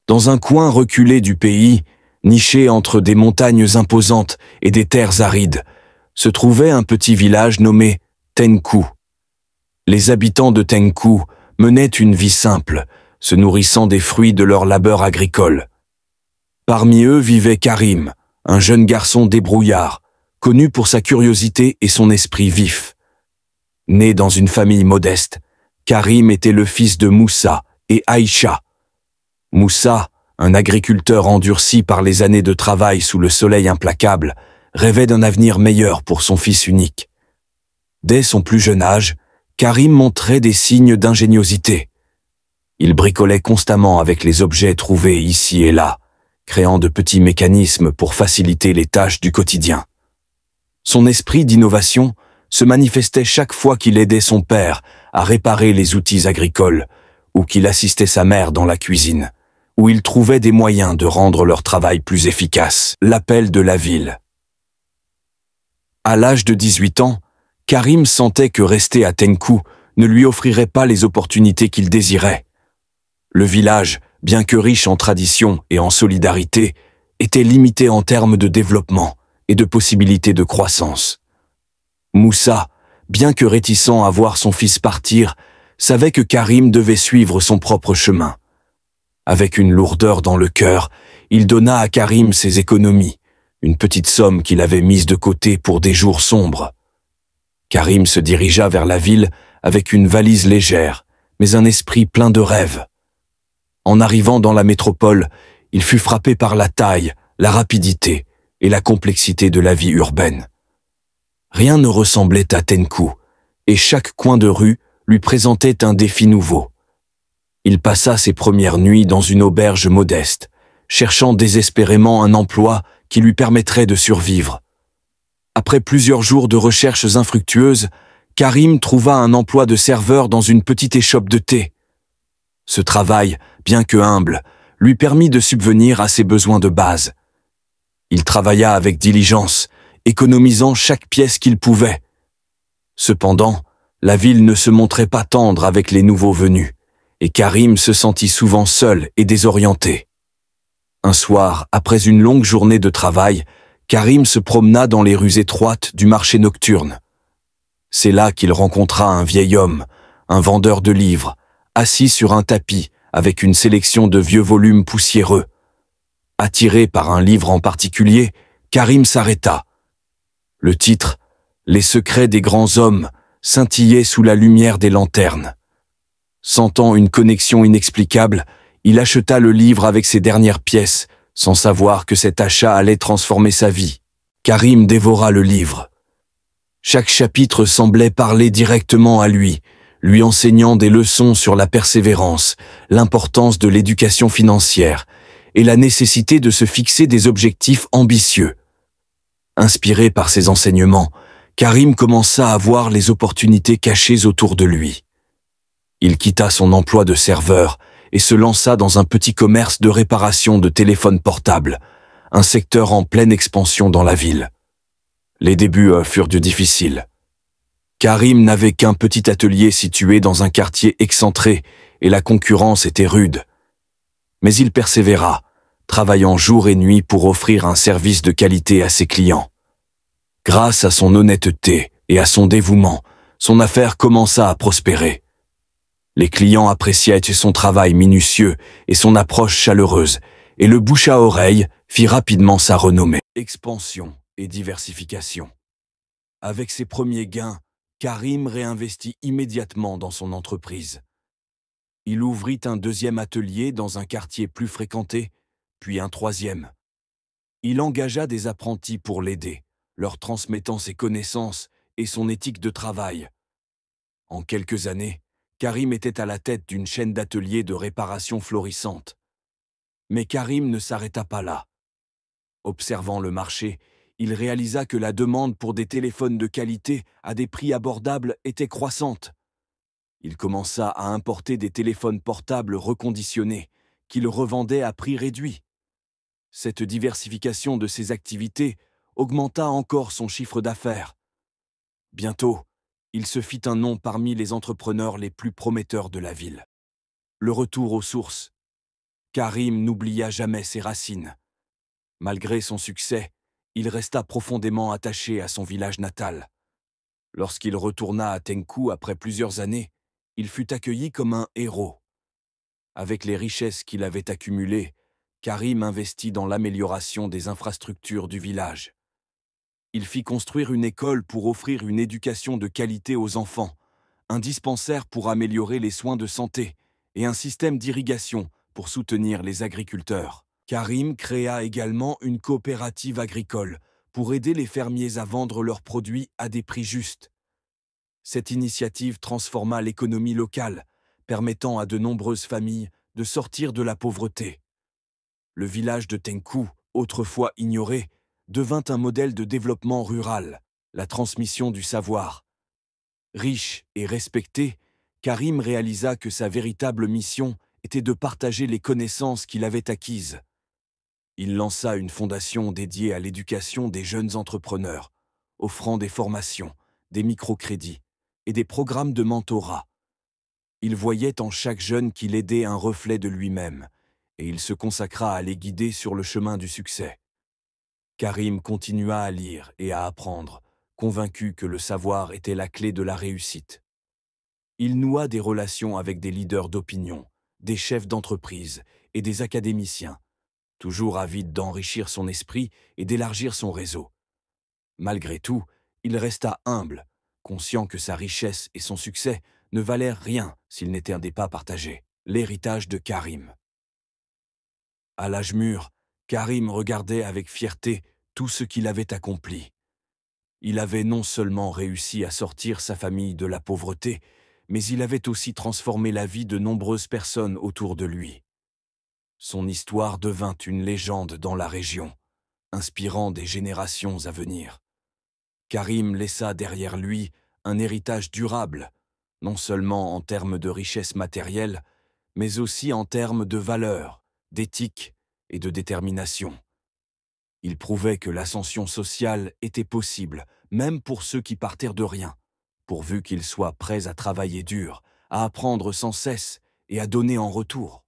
Dans un coin reculé du pays, niché entre des montagnes imposantes et des terres arides, se trouvait un petit village nommé Tengku. Les habitants de Tengku menaient une vie simple, se nourrissant des fruits de leur labeur agricole. Parmi eux vivait Karim, un jeune garçon débrouillard, connu pour sa curiosité et son esprit vif. Né dans une famille modeste, Karim était le fils de Moussa et Aïcha. Moussa, un agriculteur endurci par les années de travail sous le soleil implacable, rêvait d'un avenir meilleur pour son fils unique. Dès son plus jeune âge, Karim montrait des signes d'ingéniosité. Il bricolait constamment avec les objets trouvés ici et là, créant de petits mécanismes pour faciliter les tâches du quotidien. Son esprit d'innovation se manifestait chaque fois qu'il aidait son père à réparer les outils agricoles ou qu'il assistait sa mère dans la cuisine, où il trouvait des moyens de rendre leur travail plus efficace. L'appel de la ville. À l'âge de 18 ans, Karim sentait que rester à Tengku ne lui offrirait pas les opportunités qu'il désirait. Le village, bien que riche en tradition et en solidarité, était limité en termes de développement et de possibilités de croissance. Moussa, bien que réticent à voir son fils partir, savait que Karim devait suivre son propre chemin. Avec une lourdeur dans le cœur, il donna à Karim ses économies, une petite somme qu'il avait mise de côté pour des jours sombres. Karim se dirigea vers la ville avec une valise légère, mais un esprit plein de rêves. En arrivant dans la métropole, il fut frappé par la taille, la rapidité et la complexité de la vie urbaine. Rien ne ressemblait à Tengku, et chaque coin de rue lui présentait un défi nouveau. Il passa ses premières nuits dans une auberge modeste, cherchant désespérément un emploi qui lui permettrait de survivre. Après plusieurs jours de recherches infructueuses, Karim trouva un emploi de serveur dans une petite échoppe de thé. Ce travail, bien que humble, lui permit de subvenir à ses besoins de base. Il travailla avec diligence, économisant chaque pièce qu'il pouvait. Cependant, la ville ne se montrait pas tendre avec les nouveaux venus, et Karim se sentit souvent seul et désorienté. Un soir, après une longue journée de travail, Karim se promena dans les rues étroites du marché nocturne. C'est là qu'il rencontra un vieil homme, un vendeur de livres, assis sur un tapis avec une sélection de vieux volumes poussiéreux. Attiré par un livre en particulier, Karim s'arrêta. Le titre, « Les secrets des grands hommes », scintillait sous la lumière des lanternes. Sentant une connexion inexplicable, il acheta le livre avec ses dernières pièces, sans savoir que cet achat allait transformer sa vie. Karim dévora le livre. Chaque chapitre semblait parler directement à lui enseignant des leçons sur la persévérance, l'importance de l'éducation financière et la nécessité de se fixer des objectifs ambitieux. Inspiré par ces enseignements, Karim commença à voir les opportunités cachées autour de lui. Il quitta son emploi de serveur et se lança dans un petit commerce de réparation de téléphones portables, un secteur en pleine expansion dans la ville. Les débuts furent difficiles. Karim n'avait qu'un petit atelier situé dans un quartier excentré et la concurrence était rude. Mais il persévéra, travaillant jour et nuit pour offrir un service de qualité à ses clients. Grâce à son honnêteté et à son dévouement, son affaire commença à prospérer. Les clients appréciaient son travail minutieux et son approche chaleureuse, et le bouche à oreille fit rapidement sa renommée. Expansion et diversification. Avec ses premiers gains, Karim réinvestit immédiatement dans son entreprise. Il ouvrit un deuxième atelier dans un quartier plus fréquenté, puis un troisième. Il engagea des apprentis pour l'aider, leur transmettant ses connaissances et son éthique de travail. En quelques années, Karim était à la tête d'une chaîne d'ateliers de réparation florissante. Mais Karim ne s'arrêta pas là. Observant le marché, il réalisa que la demande pour des téléphones de qualité à des prix abordables était croissante. Il commença à importer des téléphones portables reconditionnés, qu'il revendait à prix réduit. Cette diversification de ses activités augmenta encore son chiffre d'affaires. Bientôt, il se fit un nom parmi les entrepreneurs les plus prometteurs de la ville. Le retour aux sources. Karim n'oublia jamais ses racines. Malgré son succès, il resta profondément attaché à son village natal. Lorsqu'il retourna à Tengku après plusieurs années, il fut accueilli comme un héros. Avec les richesses qu'il avait accumulées, Karim investit dans l'amélioration des infrastructures du village. Il fit construire une école pour offrir une éducation de qualité aux enfants, un dispensaire pour améliorer les soins de santé et un système d'irrigation pour soutenir les agriculteurs. Karim créa également une coopérative agricole pour aider les fermiers à vendre leurs produits à des prix justes. Cette initiative transforma l'économie locale, permettant à de nombreuses familles de sortir de la pauvreté. Le village de Tengku, autrefois ignoré, devint un modèle de développement rural, la transmission du savoir. Riche et respecté, Karim réalisa que sa véritable mission était de partager les connaissances qu'il avait acquises. Il lança une fondation dédiée à l'éducation des jeunes entrepreneurs, offrant des formations, des microcrédits et des programmes de mentorat. Il voyait en chaque jeune qu'il aidait un reflet de lui-même, et il se consacra à les guider sur le chemin du succès. Karim continua à lire et à apprendre, convaincu que le savoir était la clé de la réussite. Il noua des relations avec des leaders d'opinion, des chefs d'entreprise et des académiciens, toujours avide d'enrichir son esprit et d'élargir son réseau. Malgré tout, il resta humble, conscient que sa richesse et son succès ne valèrent rien s'ils n'étaient pas partagés. L'héritage de Karim. À l'âge mûr, Karim regardait avec fierté tout ce qu'il avait accompli. Il avait non seulement réussi à sortir sa famille de la pauvreté, mais il avait aussi transformé la vie de nombreuses personnes autour de lui. Son histoire devint une légende dans la région, inspirant des générations à venir. Karim laissa derrière lui un héritage durable, non seulement en termes de richesse matérielle, mais aussi en termes de valeurs, d'éthique et de détermination. Il prouvait que l'ascension sociale était possible, même pour ceux qui partèrent de rien, pourvu qu'ils soient prêts à travailler dur, à apprendre sans cesse et à donner en retour.